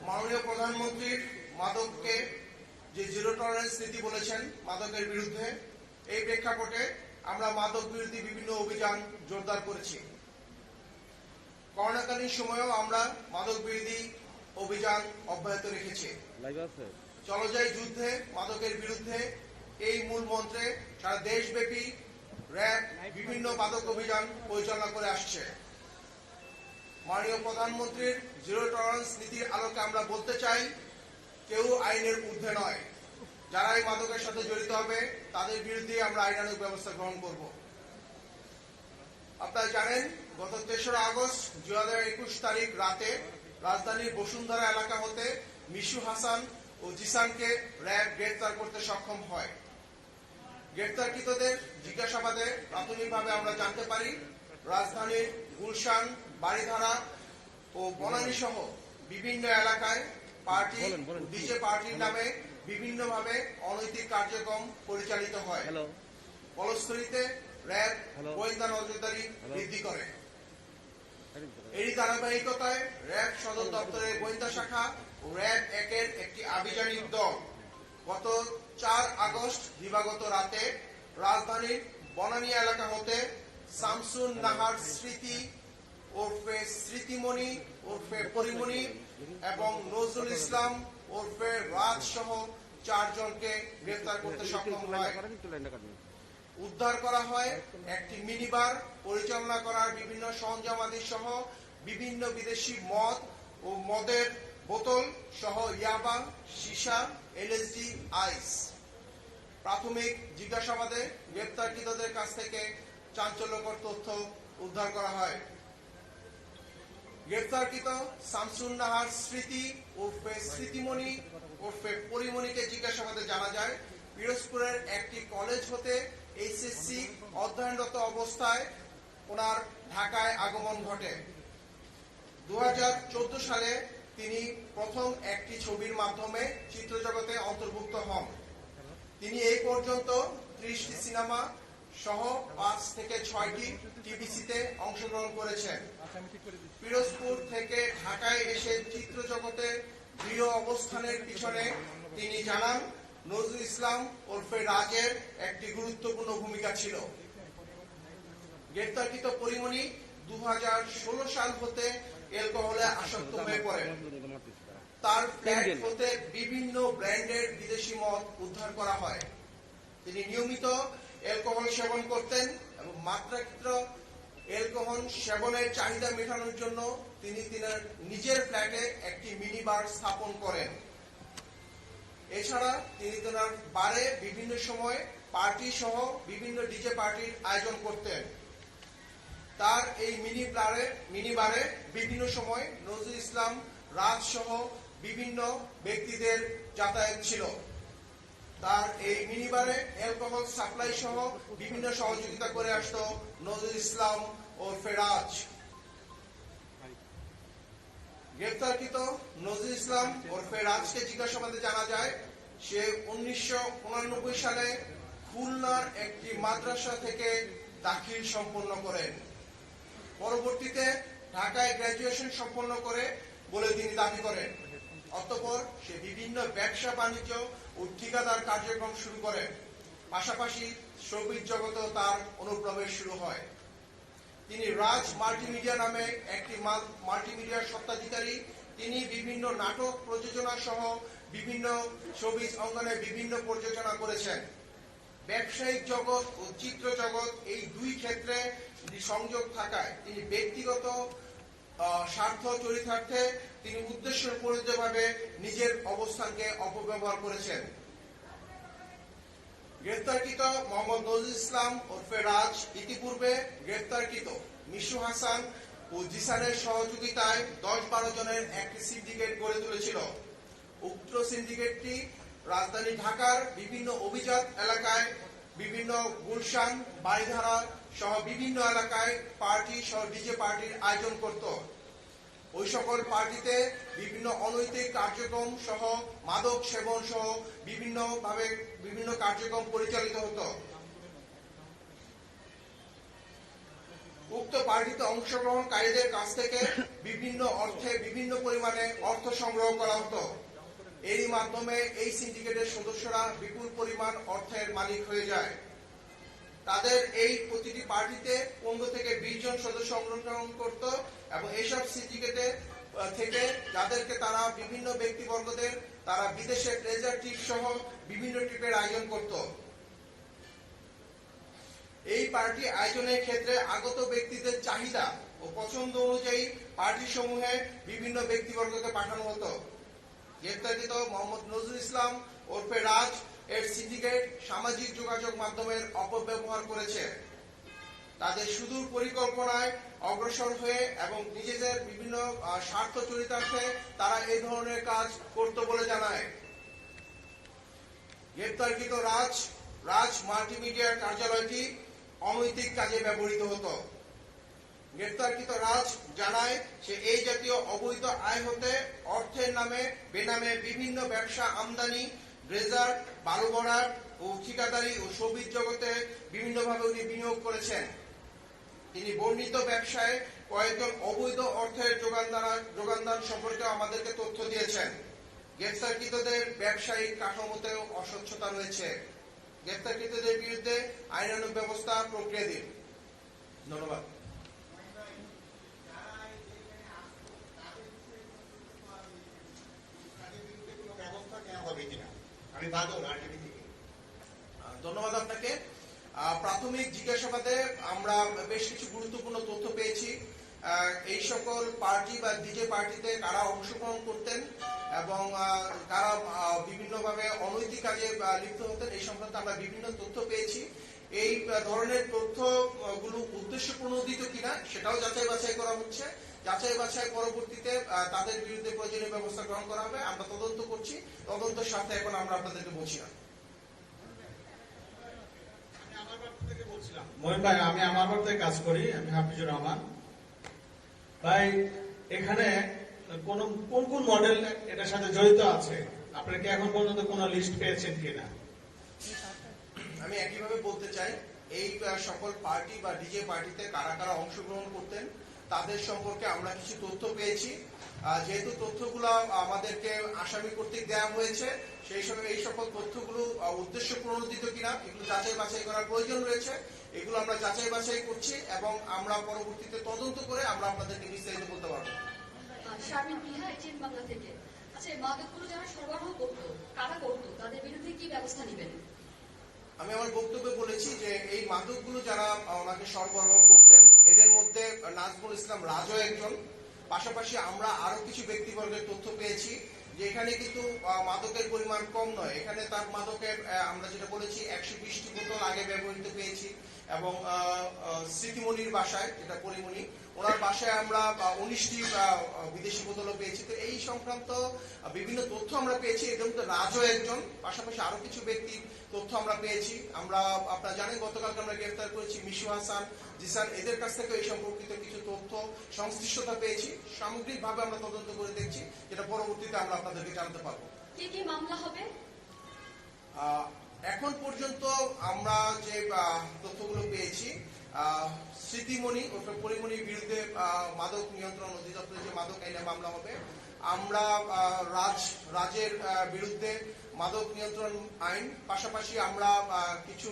মাননীয় প্রধানমন্ত্রীর মাদককে যে জিরো টলারেন্স নীতি বলেছেন মাদকের বিরুদ্ধে, এই প্রেক্ষাপটে আমরা মাদক বিরোধী বিভিন্ন অভিযান জোরদার করেছি। করোনাকালীন সময়েও আমরা মাদক বিরোধী অভিযান অব্যাহত রেখেছি। চলো যাই যুদ্ধে মাদকের বিরুদ্ধে এই মূল মন্ত্রে সারা দেশব্যাপী র্যাব বিভিন্ন মাদক অভিযান পরিচালনা করে আসছে। মাননীয় প্রধানমন্ত্রীর জিরো টলারেন্স নীতির আলোকে আমরা বলতে চাই, কেউ আইনের ঊর্ধ্বে নয়। যারা এই মাদকের সাথে জড়িত হবে তাদের বিরুদ্ধে আমরা আইনানুগ ব্যবস্থা গ্রহণ করব। আপনারা জানেন, গত ৩রা আগস্ট ২০২১ তারিখ রাতে রাজধানীর বসুন্ধরা এলাকা হতে মিশু হাসান ও জিসানকে র্যাব গ্রেফতার করতে সক্ষম হয়। গ্রেফতারকৃতদের জিজ্ঞাসাবাদে প্রাথমিকভাবে আমরা জানতে পারি রাজধানীর গুলশান, বাড়িধারা ও বনানী সহ বিভিন্ন এলাকায় পার্টি ডিজে পার্টির নামে বিভিন্নভাবে অনৈতিক কার্যক্রম পরিচালিত হয়। ফলশ্রুতিতে র্যাব গোয়েন্দা নজরদারি বৃদ্ধি করে। এরই ধারাবাহিকতায় র্যাব সদর দপ্তরের গোয়েন্দা শাখা ও র্যাব ১-এর একটি আভিযানিক দল গত ৪ আগস্ট দিবাগত রাতে রাজধানীর বনানী এলাকা হতে শামসুন নাহার স্মৃতি ওরফে স্মৃতিমণি ওরফে পরিমণি এবং নজরুল ইসলাম ওরফে রাজ সহ ৪ জনকে গ্রেফতার করতে সক্ষম হয়। উদ্ধার করা হয় একটি মিনিবার, পরিচালনা করার বিভিন্ন সরঞ্জামাদি সহ বিভিন্ন বিদেশি মদ ও মদের বোতল সহ ইয়াবা, সীসা, এলএসডি, আইস। প্রাথমিক জিজ্ঞাসাবাদে গ্রেপ্তারকৃতদের কাছ থেকে চাঞ্চল্যকর তথ্য উদ্ধার করা হয়। গ্রেপ্তারকৃত শামসুন নাহার স্মৃতি ওরফে স্মৃতিমণি ওরফে পরিমণিকে জিজ্ঞাসাবাদে জানা যায় পিরোজপুরের একটি কলেজ হতে এইচএসসি অধ্যয়নরত অবস্থায় ওনার ঢাকায় আগমন ঘটে। ২০১৪ সালে তিনি প্রথম একটি ছবির মাধ্যমে চিত্রজগতে অন্তর্ভুক্ত হন। তিনি এই পর্যন্ত ৩০টি সিনেমা সহ ৫ থেকে ৬টি টিভিসিতে অংশগ্রহণ করেছেন। পিরোজপুর থেকে ঢাকায় এসে চিত্রজগতে দৃঢ় অবস্থানের পিছনে তিনি জানান নজরুল ইসলাম ওরফে রাজের একটি গুরুত্বপূর্ণ ভূমিকা ছিল। গ্রেপ্তারকৃত পরিমণি ২০১৬ সাল হতে অ্যালকোহলে আসক্ত হয়ে পড়েন। তার ফ্ল্যাট হতে বিভিন্ন ব্র্যান্ডের বিদেশি মদ উদ্ধার করা হয়। তিনি নিয়মিত অ্যালকোহল সেবন করতেন এবং মাত্রাতিরিক্ত অ্যালকোহল সেবনের চাহিদা মেটানোর জন্য তিনি নিজের ফ্ল্যাটে একটি মিনি বার স্থাপন করেন। এছাড়া তিনি তার বারে বিভিন্ন সময় পার্টি সহ বিভিন্ন ডিজে পার্টির আয়োজন করতেন। তার এই মিনি বারে বিভিন্ন সময় নজরুল ইসলাম, রাজ সহ বিভিন্ন ব্যক্তিদের যাতায়াত ছিল। তার এই মিনিবারে অ্যালকোহল সাপ্লাই সহ বিভিন্ন সহযোগিতা করে আসত নজরুল ইসলাম ওরফে রাজ। গ্রেপ্তারকৃত নজরুল ইসলাম ওরফে রাজকে জিজ্ঞাসাবাদে জানা যায় সে ১৯৮৯ সালে খুলনার একটি মাদ্রাসা থেকে দাখিল সম্পন্ন করেন। পরবর্তীতে ঢাকায় গ্র্যাজুয়েশন সম্পন্ন করে বলে তিনি দাবি করেন। অতঃপর সে বিভিন্ন ব্যবসা বাণিজ্য ও ঠিকাদার কার্যক্রম শুরু করেন। পাশাপাশি শোবিজ জগতেও তার অনুপ্রবেশ শুরু হয়। তিনি রাজ মাল্টিমিডিয়া নামে একটি মাল্টিমিডিয়ার স্বত্বাধিকারী। তিনি বিভিন্ন নাটক প্রযোজনা সহ বিভিন্ন শোবিজ অঙ্গনে বিভিন্ন প্রযোজনা করেছেন। ব্যবসায়িক জগৎ ও চিত্র জগৎ এই দুই ক্ষেত্রে সংযোগ থাকায় তিনি ব্যক্তিগত স্বার্থ চরিতার্থে তিনি উদ্দেশ্যপ্রণোদিতভাবে নিজের অবস্থানকে অপব্যবহার করেছেন। গ্রেপ্তারকৃত মোহাম্মদ নজরুল ইসলাম ওরফে রাজ ইতিপূর্বে গ্রেপ্তারকৃত মিশু হাসান ও জিসানের সহযোগিতায় ১০-১২ জনের একটি সিন্ডিকেট গড়ে তুলেছিল। উক্ত সিন্ডিকেটটি রাজধানী ঢাকার বিভিন্ন অভিজাত এলাকায়, বিভিন্ন গুলশান, বাড়িধারা সহ বিভিন্ন এলাকায় পার্টি সহ ডিজে পার্টির আয়োজন করত। ওই সকল পার্টিতে বিভিন্ন অনৈতিক কার্যক্রম সহ মাদক সেবন সহ বিভিন্ন কার্যক্রম পরিচালিত হতো। উক্ত পার্টিতে অংশগ্রহণকারীদের কাছ থেকে বিভিন্ন অর্থে বিভিন্ন পরিমাণে অর্থ সংগ্রহ করা হতো। এরই মাধ্যমে এই সিন্ডিকেটের সদস্যরা বিপুল পরিমাণ অর্থের মালিক হয়ে যায়। তাদের এই প্রতিটি পার্টিতে 15 থেকে 20 জন সদস্য অংশগ্রহণ করত এবং এইসব সিন্ডিকেটে থেকে যাদেরকে তারা বিভিন্ন ব্যক্তিবর্গদের তারা বিদেশে ট্রেজার ট্রিপ সহ বিভিন্ন ট্রিপের আয়োজন করত। এই পার্টি আয়োজনের ক্ষেত্রে আগত ব্যক্তিদের চাহিদা ও পছন্দ অনুযায়ী পার্টি সমূহে বিভিন্ন ব্যক্তিবর্গকে পাঠানো হতো। গ্রেপ্তারকৃত মোহাম্মদ নজরুল ইসলাম ওরফে রাজ এর সিন্ডিকেট সামাজিক যোগাযোগ মাধ্যমের অপব্যবহার করেছে। তাদের সুদূর পরিকল্পনায় অগ্রসর হয়ে এবং নিজেদের বিভিন্ন স্বার্থ চরিতার্থে তারা এই ধরনের কাজ করত বলে জানায়। গ্রেপ্তারকৃত রাজ মাল্টিমিডিয়ার কার্যালয়টি অনৈতিক কাজে ব্যবহৃত হতো। গ্রেপ্তারকৃত রাজ জানায় সে এই জাতীয় অবৈধ আয় হতে অর্থের নামে বেনামে বিভিন্ন ব্যবসা আমদানি, ড্রেজার, বালু ভরাট ও ঠিকাদারি ও শোবিজ জগতে বিভিন্নভাবে উনি বিনিয়োগ করেছেন। তিনি বর্ণিত ব্যবসায় কয়েকজন অবৈধ অর্থের যোগানদান সম্পর্কে আমাদেরকে তথ্য দিয়েছেন। গ্রেপ্তারকৃতদের ব্যবসায়িক কাঠামোতেও অস্বচ্ছতা রয়েছে। গ্রেপ্তারকৃতদের বিরুদ্ধে আইনানুগ ব্যবস্থা প্রক্রিয়াধীন। ধন্যবাদ। ধন্যবাদ আপনাকে। প্রাথমিক জিজ্ঞাসাবাদে আমরা বেশ কিছু গুরুত্বপূর্ণ তথ্য পেয়েছি। এই সকল পার্টি বা ডিজে পার্টিতে কারা অংশগ্রহণ করতেন এবং কারা বিভিন্নভাবে অনৈতিক কাজে লিপ্ত হতেন এই সংক্রান্ত আমরা বিভিন্ন তথ্য পেয়েছি। এই ধরনের তথ্যগুলো উদ্দেশ্য প্রণোদিত কিনা সেটাও যাচাই বাছাই করা হচ্ছে। যাচাই বাছাই পরবর্তীতে তাদের বিরুদ্ধে প্রয়োজনীয় ব্যবস্থা গ্রহণ করা হবে। আমরা তদন্ত করছি, তদন্তের স্বার্থে এখন আমরা আপনাদেরকে বলছি না। মহিন ভাই, আমি আমার বাড়িতে কাজ করি, আমি হাফিজুর রহমান ভাই। এখানে কোন কোন মডেল এটার সাথে জড়িত আছে, আপনারা কি এখন পর্যন্ত কোন লিস্ট পেয়েছেন কিনা? আমি একইভাবে বলতে চাই, এই সকল পার্টি বা ডিজে পার্টিতে কারা কারা অংশগ্রহণ করতেন তাদের সম্পর্কে আমরা কিছু তথ্য পেয়েছি। যেহেতু তথ্যগুলো আমাদেরকে আসামি কর্তৃক দেওয়া হয়েছে, সেই সময় এই সকল তথ্যগুলো উদ্দেশ্য প্রণোদিত কিনা এগুলো যাচাই বাছাই করার প্রয়োজন রয়েছে। এগুলো আমরা যাচাই বাছাই করছি এবং আমরা পরবর্তীতে তদন্ত করে আমরা আপনাদেরকে বিস্তারিত বলতে পারবো। শারমিন প্রিয়া, এটিএন বাংলা থেকে। আচ্ছা, মাদকগুলো যারা সরবরাহ করতো, কারা করতো, তাদের বিরুদ্ধে কি ব্যবস্থা নেবেন? আমি আমার বক্তব্যে বলেছি যে এই মাদকগুলো যারা ওনাকে সরবরাহ করতেন এদের মধ্যে নাজমুল ইসলাম রাজও একজন। পাশাপাশি আমরা আরো কিছু ব্যক্তিবর্গের তথ্য পেয়েছি যে এখানে কিন্তু মাদকের পরিমাণ কম নয়। এখানে তার মাদকের আমরা যেটা বলেছি 120টি বোতল আগে ব্যবহৃত পেয়েছি এবং স্মৃতিমণির বাসায়, যেটা পরিমণি, ওনার বাসায় আমরা 19টি বিদেশি বোতলও পেয়েছি। তো এই সংক্রান্ত বিভিন্ন তথ্য আমরা পেয়েছি। এদের মধ্যে রাজও একজন, পাশাপাশি আরো কিছু ব্যক্তির তথ্য আমরা পেয়েছি। আমরা আপনারা জানেন গতকালকে আমরা গ্রেফতার করেছি মিশু হাসান, জিসান, এদের কাছ থেকে এই সম্পর্কিত কিছু তথ্য সংশ্লিষ্টতা পেয়েছি। সামগ্রিকভাবে আমরা তদন্ত করে দেখছি, যেটা পরবর্তীতে আমরা আপনাদেরকে জানতে পারবো। কি কি মামলা হবে? এখন পর্যন্ত আমরা যে তথ্যগুলো পেয়েছি, স্মৃতিমণি ওটা পরিমণির বিরুদ্ধে মাদক নিয়ন্ত্রণ অধিদপ্তরের যে মাদক আইনে মামলা হবে। আমরা রাজের বিরুদ্ধে মাদক নিয়ন্ত্রণ আইন, পাশাপাশি আমরা কিছু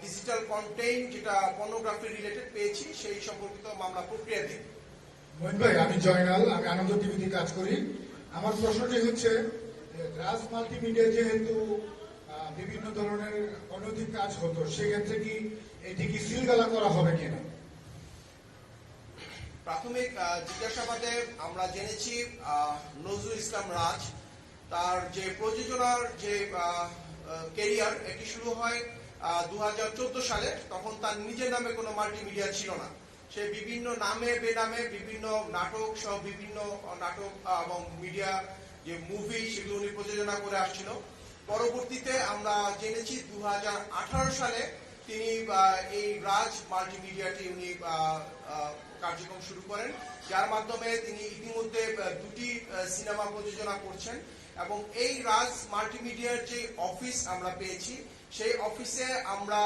ডিজিটাল কন্টেন্ট যেটা পর্নোগ্রাফি রিলেটেড পেয়েছি সেই সম্পর্কিত মামলা প্রক্রিয়াধীন। মহিন ভাই, আমি জয়নাল, আমি আনন্দ টিভিতে কাজ করি। আমার প্রশ্নটি হচ্ছে, রাজ মাল্টিমিডিয়া যেহেতু বিভিন্ন ধরনের অনৈতিক কাজ হতো, সেক্ষেত্রে কি এটি কি সিলগালা করা হবে কিনা? প্রাথমিক জিজ্ঞাসাবাদে আমরা জেনেছি নজরুল ইসলাম রাজ তার যে প্রযোজনার যে ক্যারিয়ার এটি শুরু হয় 2014 সালে। তখন তার নিজের নামে কোনো মাল্টিমিডিয়া ছিল না। সে বিভিন্ন নামে বেনামে বিভিন্ন নাটক সহ বিভিন্ন নাটক এবং মিডিয়া যে মুভি সেগুলো উনি প্রযোজনা করে আসছিল। পরবর্তীতে আমরা জেনেছি 2018 সালে তিনি এই রাজ মাল্টিমিডিয়াটি উনি কার্যক্রম শুরু করেন, যার মাধ্যমে তিনি ইতিমধ্যে 2টি সিনেমা প্রযোজনা করছেন। এবং এই রাজ মাল্টিমিডিয়ার যে অফিস আমরা পেয়েছি, সেই অফিসে আমরা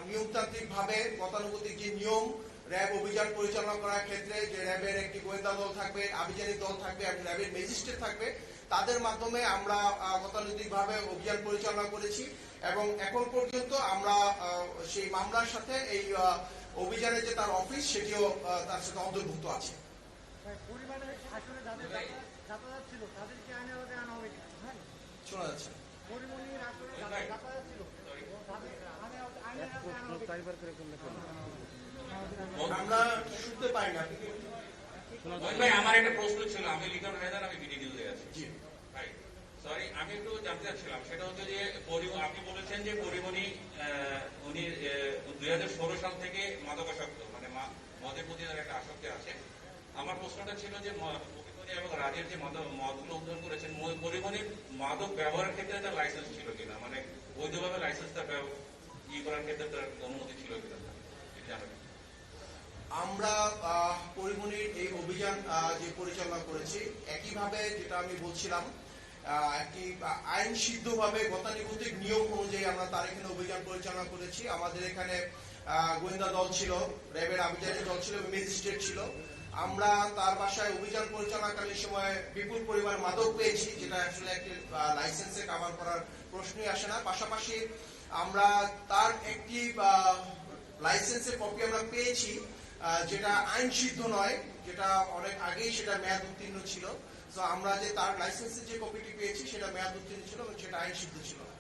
নিয়মতান্ত্রিক ভাবে গতানুগতিক যে নিয়ম র্যাব অভিযান পরিচালনা করার ক্ষেত্রে যে র্যাবের একটি গোয়েন্দা দল থাকবে, আভিযানিক দল থাকবে এবং র্যাবের ম্যাজিস্ট্রেট থাকবে, তাদের মাধ্যমে আমরা গতানুগতিকভাবে অভিযান পরিচালনা করেছি এবং এখন পর্যন্ত আমরা সেই মামলার সাথে এই অভিযানে যে তার অফিস সেটিও তার সাথে অন্তর্ভুক্ত আছে। পরিমাণে আসলে যাদের যাতায়াত ছিল তাদেরকে আইনের আওতায় আনা হবে কিনা? হ্যাঁ, শোনা যাচ্ছে না। পরিমণির আসলে যাতায়াত ছিল তাদের আইনের আওতায় আনা হবে আমরা শুনতে পাই না। ভাই আমার একটা প্রশ্ন ছিল, আমি লিটন হায়দার, আমি বিডি নিউজে আছি। জি ভাই সরি, আমি একটু জানতে চাচ্ছিলাম, সেটা হচ্ছে যে আপনি বলেছেন যে পরিমণি উনি 2016 সাল থেকে মাদকাসক্ত, মানে মদের প্রতি তার একটা আসক্তি আছে। আমার প্রশ্নটা ছিল যে পরিমণি এবং রাজের যে মদগুলো উদ্ধার করেছেন, পরিমণির মাদক ব্যবহারের ক্ষেত্রে তার লাইসেন্স ছিল কিনা, মানে বৈধভাবে লাইসেন্স তার করার ক্ষেত্রে তার অনুমতি ছিল কিনা জানাবেন। আমরা পরিমণির এই অভিযান যে পরিচালনা করেছি, একইভাবে যেটা আমি বলছিলাম, একটি আইন সিদ্ধভাবে গতানুগতিক নিয়ম অনুযায়ী আমরা তার এখানে অভিযান পরিচালনা করেছি। আমাদের এখানে গোয়েন্দা দল ছিল, র্যাবের আভিযানিক দল ছিল, ম্যাজিস্ট্রেট ছিল। আমরা তার বাসায় অভিযান পরিচালনাকালীন সময় বিপুল পরিমাণ মাদক পেয়েছি, যেটা আসলে একটি লাইসেন্সে কাভার করার প্রশ্নই আসে না। পাশাপাশি আমরা তার একটি লাইসেন্সের কপি আমরা পেয়েছি, যেটা আইন সিদ্ধ নয়, যেটা অনেক আগেই সেটা মেয়াদ উত্তীর্ণ ছিল। তো আমরা যে তার লাইসেন্সের যে কপিটি পেয়েছি সেটা মেয়াদ উত্তীর্ণ ছিল এবং সেটা আইন সিদ্ধ ছিল না।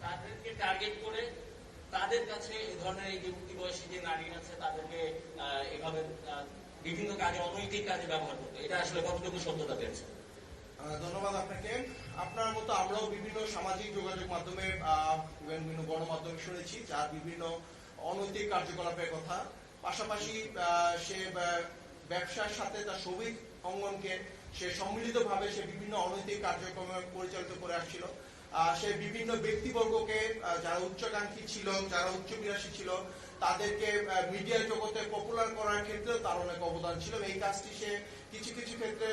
তাদেরকে টার্গেট করে তাদের কাছে এই ধরনের এই যে উঠতি বয়সী যে নারী আছে তাদেরকে এভাবে বিভিন্ন কাজে, অনৈতিক কাজে ব্যবহার করতো, এটা আসলে কতটুকু সত্যতা পেয়েছে? ধন্যবাদ আপনাকে। আপনার মতো আমরাও বিভিন্ন সামাজিক যোগাযোগ মাধ্যমে, বিভিন্ন গণমাধ্যমে শুনেছি যার বিভিন্ন অনৈতিক কার্যকলাপের কথা। পাশাপাশি সে ব্যবসার সাথে তার শ্রমিক অঙ্গনকে সে সম্মিলিতভাবে সে বিভিন্ন অনৈতিক কার্যক্রম পরিচালিত করে আসছিল। সে বিভিন্ন ব্যক্তিবর্গকে, যারা উচ্চাকাঙ্ক্ষী ছিল, যারা উচ্চবিলাসী ছিল, তাদেরকে মিডিয়া জগতে পপুলার করার ক্ষেত্রেও তার অনেক অবদান ছিল। এই কাজটি সে কিছু কিছু ক্ষেত্রে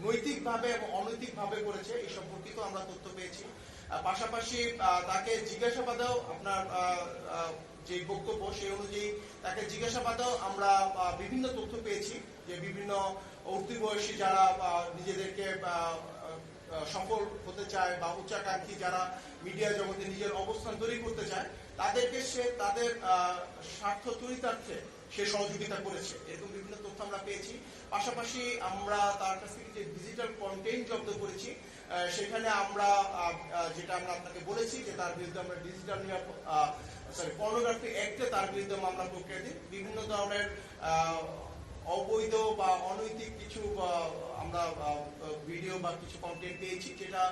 নৈতিকভাবে এবং অনৈতিকভাবে করেছে, এই সম্পর্কিত আমরা তথ্য পেয়েছি। পাশাপাশি তাকে জিজ্ঞাসাবাদেও আপনার যে বক্তব্য সেই অনুযায়ী তাকে জিজ্ঞাসাবাদেও আমরা বিভিন্ন তথ্য পেয়েছি, যে বিভিন্ন উঠতি বয়সী যারা নিজেদেরকে সফল হতে চায় বা উচ্চাকাঙ্ক্ষী যারা মিডিয়া জগতে নিজের অবস্থান তৈরি করতে চায়, তাদেরকে সে তাদের স্বার্থ চরিতার্থে সে সহযোগিতা করেছে, এরকম বিভিন্ন তথ্য আমরা পেয়েছি। পাশাপাশি আমরা তার কাছ থেকে যে ডিজিটাল কন্টেন্ট জব্দ করেছি, সেখানে আমরা যেটা আমরা আপনাকে বলেছি যে তার বিরুদ্ধে আমরা ডিজিটাল পর্নোগ্রাফি অ্যাক্টে তার বিরুদ্ধে মামলা প্রক্রিয়া দিই। বিভিন্ন ধরনের অবৈধ বা অনৈতিক কিছু আমরা ভিডিও বা কিছু কন্টেন্ট পেয়েছি, যেটা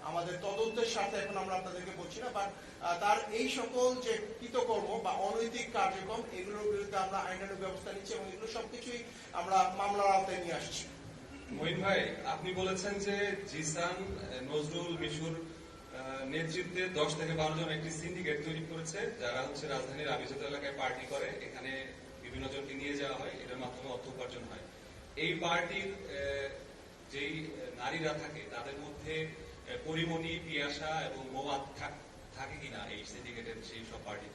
আমাদের তদন্তের সাথে এখন আমরা আপনাদেরকে বলছি না, বাট তার এই সকল যে কৃতকর্ম বা অনৈতিক কার্যক্রম, এগুলোর বিরুদ্ধে আমরা আইনানুগ ব্যবস্থা নিচ্ছি এবং এগুলো সবকিছুই আমরা মামলার আওতায় নিয়ে আসছি। মঈন ভাই, আপনি বলেছেন যে জিসান, নজরুল, মিশুর নেতৃত্বে 10 থেকে 12 জন একটি সিন্ডিকেট তৈরি করেছে, যারা হচ্ছে রাজধানীর আবিজাত এলাকায় পার্টি করে, এখানে বিভিন্ন জনকে নিয়ে যাওয়া হয়, এটার মাধ্যমে অর্থ উপার্জন হয়। এই পার্টির যেই নারীরা থাকে তাদের মধ্যে পরিমণি, পিয়াসা এবং মৌয়াদ থাকে কিনা এই সিন্ডিকেটের সেই সব পার্টি?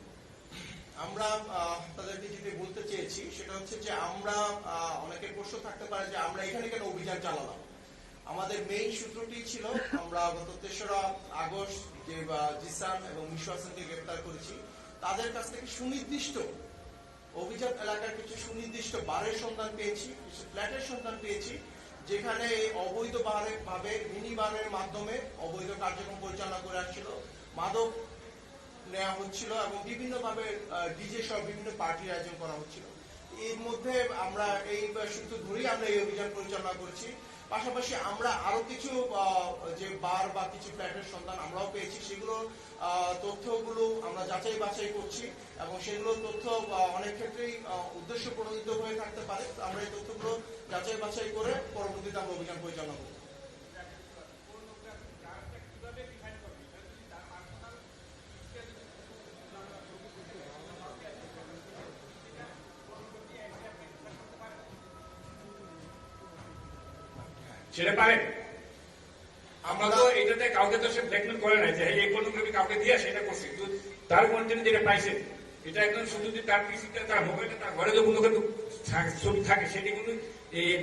আমরা তাদেরকে যেটা বলতে চেয়েছি সেটা হচ্ছে যে আমরা অনেকের প্রশ্ন থাকতে পারে যে আমরা এখানে কেন অভিযান চালালাম। আমাদের মেইন সূত্রটি ছিল, আমরা গত 3রা আগস্ট যে জিসান এবং মিশু হাসানকে গ্রেফতার করেছি, তাদের কাছ থেকে সুনির্দিষ্ট অভিজাত এলাকার কিছু সুনির্দিষ্ট বারের সন্ধান পেয়েছি, কিছু ফ্ল্যাটের সন্ধান পেয়েছি, যেখানে অবৈধ ভাবে মিনি বারের মাধ্যমে অবৈধ কার্যক্রম পরিচালনা করে আসছিল, মাদক নেওয়া হচ্ছিল এবং বিভিন্নভাবে ডিজে সহ বিভিন্ন পার্টির আয়োজন করা হচ্ছিল। এর মধ্যে আমরা এই সূত্র ধরেই আমরা এই অভিযান পরিচালনা করেছি পাশাপাশি আমরা আরো কিছু যে বার বা কিছু ফ্ল্যাটের সন্ধান আমরাও পেয়েছি, সেগুলো তথ্যগুলো আমরা যাচাই বাছাই করছি এবং সেগুলো তথ্য অনেক ক্ষেত্রেই উদ্দেশ্য প্রণোদিত হয়ে থাকতে পারে। আমরা এই তথ্যগুলো যাচাই বাছাই করে পরবর্তীতে আমরা অভিযান পরিচালনা করব। সেটা পারে। আমরা তো এটাতে কাউকে তো সে ব্ল্যাকমেল করে নাই যে এই পর্নোগ্রাফি কাউকে দিয়ে সেটা করছে, কিন্তু তার কন্টেন্ট যেটা পাইছে এটা একদম শুধু যে তার পিসিতে তার মোবাইলে তার ঘরে যখন লোকের ছবি থাকে সেটি কিন্তু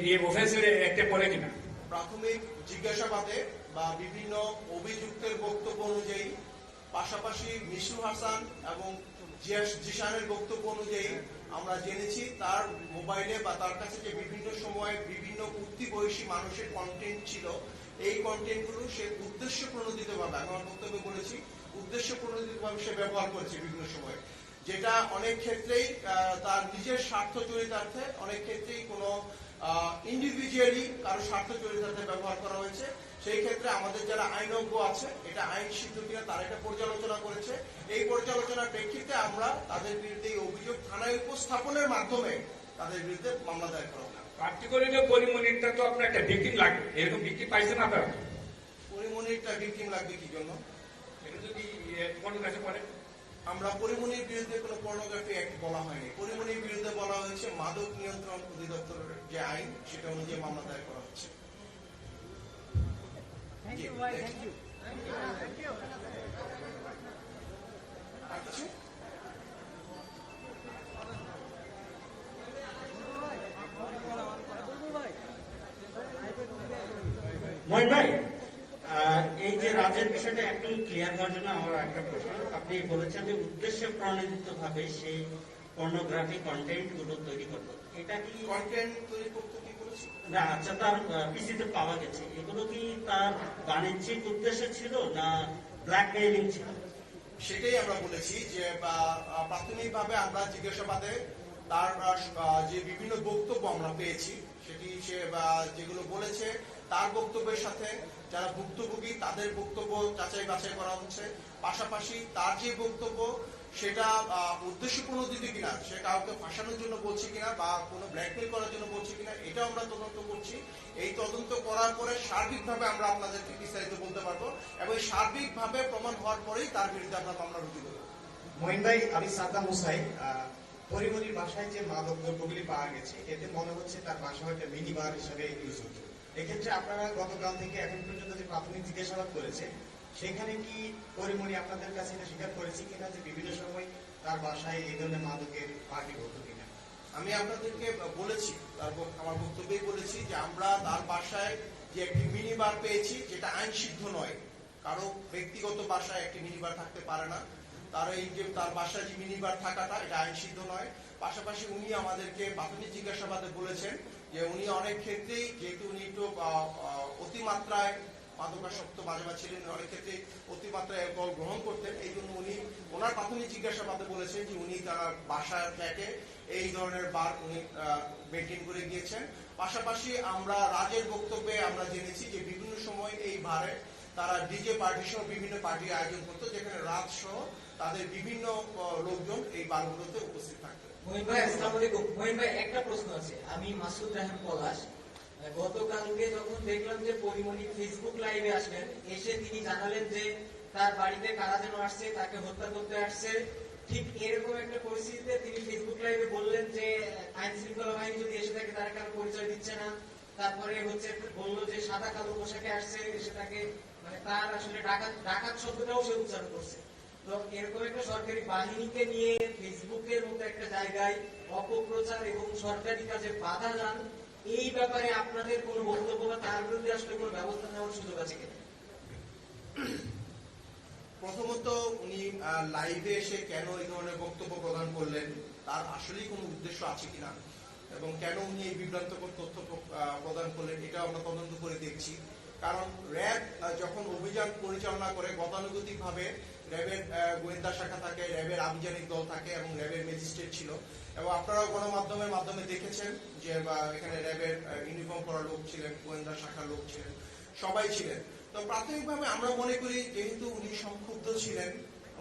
এই অফেন্সের একটা পড়ে কিনা। প্রাথমিক জিজ্ঞাসাবাদে বা বিভিন্ন অভিযুক্তের বক্তব্য অনুযায়ী, পাশাপাশি মিশুর হাসান এবং জিশানের বক্তব্য অনুযায়ী আমরা জেনেছি তার মোবাইলে বা তার কাছে যে বিভিন্ন সময়ে বিভিন্ন উঠতি বয়সী মানুষের কন্টেন্ট ছিল, এই কন্টেন্টগুলো সে উদ্দেশ্য প্রণোদিতভাবে, আমি আমার বক্তব্যে বলেছি উদ্দেশ্য প্রণোদিতভাবে সে ব্যবহার করেছে বিভিন্ন সময়ে, যেটা অনেক ক্ষেত্রেই তার নিজের স্বার্থ চরিতার্থে, অনেক ক্ষেত্রেই কোনো ইন্ডিভিজুয়ালি কারো স্বার্থ চরিতার্থে ব্যবহার করা হয়েছে। সেই ক্ষেত্রে আমাদের যারা আইনজ্ঞ আছে, এটা আইন সিদ্ধ কিনা তারা এটা পর্যালোচনা করেছে। এই পর্যালোচনার প্রেক্ষিতে আমরা তাদের বিরুদ্ধে এই অভিযোগ থানায় উপস্থাপনের মাধ্যমে তাদের বিরুদ্ধে মামলা দায়ের করা হবে। পার্টিকুলারলি পরিমণিটা তো আপনার একটা ভিকটিম লাগবে, এরকম ভিকটিম পাইছেন আপনারা? পরিমণিরটা ভিকটিম লাগবে কি জন্য? এটা যদি পর্নোগ্রাফি করে, আমরা পরিমণির বিরুদ্ধে কোনো পর্নোগ্রাফি অ্যাক্ট বলা হয়নি। পরিমণির বিরুদ্ধে বলা হয়েছে মাদক নিয়ন্ত্রণ অধিদপ্তরের যে আইন, সেটা অনুযায়ী মামলা দায়ের করা হচ্ছে। থ্যাংক ইউ ভাই, থ্যাংক ইউ। আর কিছু? মহিন ভাই, এই যে রাজের বিষয়টা একটু ক্লিয়ার হওয়ার জন্য আমার একটা প্রশ্ন। আপনি বলেছেন যে উদ্দেশ্য প্রণোদিত ভাবে সেই পর্নোগ্রাফি কন্টেন্ট গুলো তৈরি করতো, এটা কি কন্টেন্ট তৈরি করতে কি করেছি? না? আচ্ছা, তার পিসিতে পাওয়া গেছে, এগুলো কি তার বাণিজ্যিক উদ্দেশ্য ছিল না ব্ল্যাকমেইলিং ছিল? সেটাই আমরা বলেছি যে প্রাথমিকভাবে আমরা জিজ্ঞাসাবাদে তার যে বিভিন্ন বক্তব্য আমরা পেয়েছি, সেটি সে যেগুলো বলেছে তার বক্তব্যের সাথে যারা ভুক্তভোগী তাদের বক্তব্য যাচাই বাছাই করা হচ্ছে। পাশাপাশি তার যে বক্তব্য সেটা উদ্দেশ্য প্রণোদিত কিনা, সে কাউকে ফাঁসানোর জন্য বলছে কিনা বা কোনো ব্ল্যাকমেল করার জন্য বলছে কিনা, এটাও আমরা তদন্ত করছি। এই তদন্ত করার পরে সার্বিকভাবে আমরা আপনাদেরকে বিস্তারিত বলতে পারবো এবং সার্বিকভাবে প্রমাণ হওয়ার পরেই তার বিরুদ্ধে আমরা মামলা রুজু করবো। মহিন ভাই, আমি সাদ্দাম হুসাইন। পরিমণির বাসায় যে মাদক দ্রব্যগুলি পাওয়া গেছে, এতে মনে হচ্ছে তার বাসা একটা মিনি বার হিসেবে ইউজ হচ্ছে। এক্ষেত্রে আপনারা গতকাল থেকে এখন পর্যন্ত যে প্রাথমিক জিজ্ঞাসাবাদ করেছে, সেখানে কি পরিমণি আপনাদের কাছে এটা স্বীকার করেছে কিনা যে বিভিন্ন সময় তার বাসায় এই ধরনের মাদকের পার্টি হতো কিনা? আমি আপনাদেরকে বলেছি, আমার বক্তব্যেই বলেছি যে আমরা তার বাসায় যে একটি মিনি বার পেয়েছি, যেটা আইন সিদ্ধ নয়। কারো ব্যক্তিগত বাসায় একটি মিনি বার থাকতে পারে না। তার এই যে তার বাসায় যে মিনি বার থাকাটা, এটা আইন সিদ্ধ নয়। পাশাপাশি উনি আমাদেরকে প্রাথমিক জিজ্ঞাসাবাদে বলেছেন যে উনি অনেক ক্ষেত্রেই, যেহেতু উনি একটু অতিমাত্রায় মাদকাসক্ত মাঝে মাঝে ছিলেন, অনেক ক্ষেত্রে অতিমাত্রায় অ্যালকোহল গ্রহণ করতেন, এই জন্য উনি ওনার প্রাথমিক জিজ্ঞাসাবাদে বলেছেন যে উনি তার বাসার ফ্ল্যাটে এই ধরনের বার উনি মেনটেন করে গিয়েছেন। পাশাপাশি আমরা রাজের বক্তব্যে আমরা জেনেছি যে বিভিন্ন সময় এই বারে তারা ডিজে পার্টি সহ বিভিন্ন পার্টি আয়োজন করতো, যেখানে রাজ সহ তাদের বিভিন্ন লোকজন এই বারগুলোতে উপস্থিত থাকতো। মহিন ভাই, আসসালামু আলাইকুম। মহিন ভাই, একটা প্রশ্ন আছে। আমি মাসুদ রাহান পলাশ। গতকালকে যখন দেখলাম যে পরিমণি ফেসবুক লাইভে আসলেন, এসে তিনি জানালেন যে তার বাড়িতে কারা যেন আসছে, তাকে হত্যা করতে আসছে। ঠিক এরকম একটা পরিস্থিতিতে তিনি ফেসবুক লাইভে বললেন যে আইন শৃঙ্খলা বাহিনী যদি এসে থাকে তারা কেন পরিচয় দিচ্ছে না। তারপরে বললো যে সাদা কালো পোশাকে আসছে, এসে তাকে মানে তার আসলে ডাকাত শব্দটাও সে উচ্চারণ করছে। তো এরকম একটা সরকারি বাহিনীকে নিয়ে ফেসবুকের মতো একটা জায়গায় অপপ্রচার এবং সরকারি কাজে বাধা দান, এই ব্যাপারে আপনাদের কোনো বক্তব্য বা তার বিরুদ্ধে আসলে কোনো ব্যবস্থা নেওয়ার সুযোগ আছে কিনা? প্রথমত, উনি লাইভে এসে কেন এই ধরনের বক্তব্য প্রদান করলেন, তার আসলেই কোনো উদ্দেশ্য আছে কিনা এবং কেন উনি এই বিভ্রান্তকর তথ্য প্রদান করলেন, এটা আমরা তদন্ত করে দেখছি। কারণ র্যাব যখন অভিযান পরিচালনা করে গতানুগতিকভাবে র্যাবের গোয়েন্দা শাখা থাকে, র্যাবের আভিযানিক দল থাকে এবং র্যাবের ম্যাজিস্ট্রেট ছিল, এবং আপনারাও গণমাধ্যমের মাধ্যমে দেখেছেন যে এখানে র্যাবের ইউনিফর্ম পরা লোক ছিলেন, গোয়েন্দা শাখার লোক ছিলেন, সবাই ছিলেন। তো প্রাথমিকভাবে আমরা মনে করি যেহেতু উনি সংক্ষুব্ধ ছিলেন,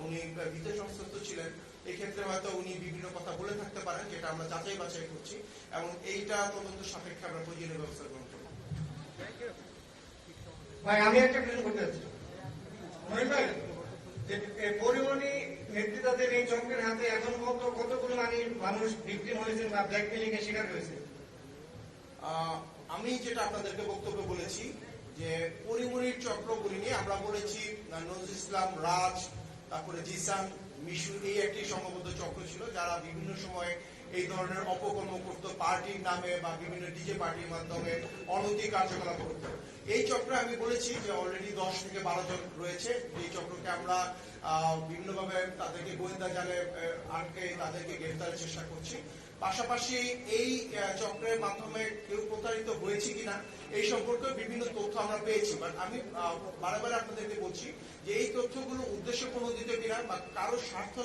উনি ভীত সংস্কৃত ছিলেন, এক্ষেত্রে হয়তো উনি বিভিন্ন কথা বলে থাকতে পারেন, যেটা আমরা যাচাই বাছাই করছি এবং এইটা তদন্ত সাপেক্ষে আমরা প্রয়োজনীয় ব্যবস্থা গ্রহণ করব। ভাই আমি একটা প্রশ্ন করতে চাচ্ছি। মহিন ভাই, যে পরিমণি নেতৃত্বাদের এই চক্রের হাতে এখন পর্যন্ত কতগুলো মানুষ ভিকটিম হয়েছেন বা ব্ল্যাকমেলিং এর শিকার হয়েছে? আমি যেটা আপনাদেরকে বক্তব্য বলেছি যে পরিমণির চক্রগুলি নিয়ে আমরা বলেছি নজরুল ইসলাম, রাজ, তারপরে জিসান, মিশু, এই একটি সংঘবদ্ধ চক্র ছিল যারা বিভিন্ন সময়ে এই ধরনের অপকর্ম করত, পার্টির নামে বা বিভিন্ন ডিজে পার্টির মাধ্যমে অনৈতিক কার্যকলাপ করত। এই চক্রে আমি বলেছি যে অলরেডি 10 থেকে 12 জন রয়েছে। এই চক্রকে আমরা বিভিন্নভাবে তাদেরকে গোয়েন্দা জালে আটকে তাদেরকে গ্রেফতারের চেষ্টা করছি। পাশাপাশি এই চক্রের মাধ্যমে কেউ প্রতারিত হয়েছে কিনা এই সম্পর্কে বিভিন্ন তথ্য আমরা পেয়েছি, বাট আমি বারে আপনাদেরকে বলছি যে এই তথ্যগুলো উদ্দেশ্য প্রণোদিত কিনা বা কারো স্বার্থ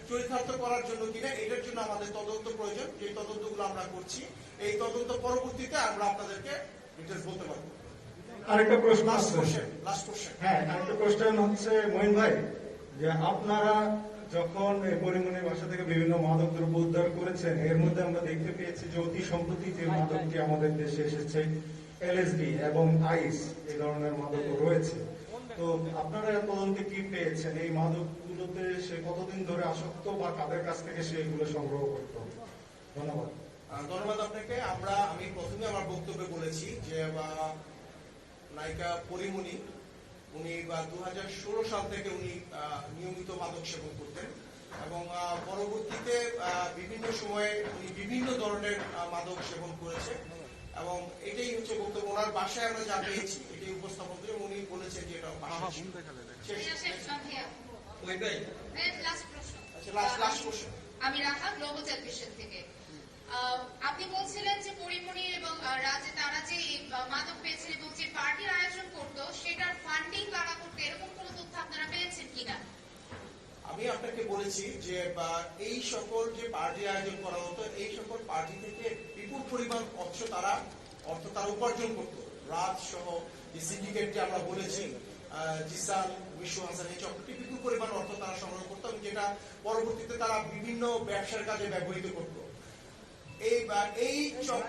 চরিতার্থ করার জন্য কিনা, এটার জন্য আমাদের তদন্ত প্রয়োজন। যে তদন্তগুলো আমরা করছি, এই তদন্ত পরবর্তীতে আমরা আপনাদেরকে ডিটেলস বলতে পারবো। আরেকটা প্রশ্ন লাস্ট আছে। কোশ্চেন। হ্যাঁ, আরেকটা কোশ্চেন হচ্ছে মঈন ভাই, যে আপনারা যখন পরিমণির বাসা থেকে বিভিন্ন মাদক দ্রব্য উদ্ধার করেছেন, এর মধ্যে আমরা দেখতে পেয়েছি যে অতি সম্প্রতি যে মাদকটি আমাদের দেশে এসেছে এলএসডি এবং আইস, এই ধরনের মাদক রয়েছে। তো আপনারা তদন্তে কি পেয়েছেন? এই মাদকগুলোতে সে কতদিন ধরে আসক্ত বা কাদের কাছ থেকে সে এগুলো সংগ্রহ করত? ধন্যবাদ। ধন্যবাদ আপনাকে। আমি প্রথমে আমার বক্তব্যে বলেছি যে নায়িকা পরিমণি উনি 2016 সাল থেকে উনি নিয়মিত মাদক সেবন করতেন এবং পরবর্তীতে বিভিন্ন সময়ে উনি বিভিন্ন ধরনের মাদক সেবন করেছে এবং এটাই হচ্ছে বক্তব্য। ওনার বাসায় আমরা যা পেয়েছি এটাই উপস্থাপন করে উনি বলেছেন যে এটা লাস্ট কোশ্চেন। আমি রাখা গ্লোবাল টেলিভিশন থেকে। আপনি বলছিলেন যে পরিমণি এবং রাজে তারা যে মাদক পেয়েছেন এবং যে পার্টির আয়োজন করতো সেটার ফান্ডিং কারা করতো, এরকম কোন তথ্য আপনারা পেয়েছেন কিনা? আমি আপনাকে বলেছি যে এই সকল যে পার্টি আয়োজন করা হতো, এই সকল পার্টি থেকে বিপুল পরিমাণ অর্থ তারা উপার্জন করতো। রাজ সহ যে সিন্ডিকেটটি আমরা বলেছি, জিসান, মিশু, হাসান, এই চক্রটি বিপুল পরিমাণ অর্থ তারা সংগ্রহ করতো এবং যেটা পরবর্তীতে তারা বিভিন্ন ব্যবসার কাজে ব্যবহৃত করতো। এই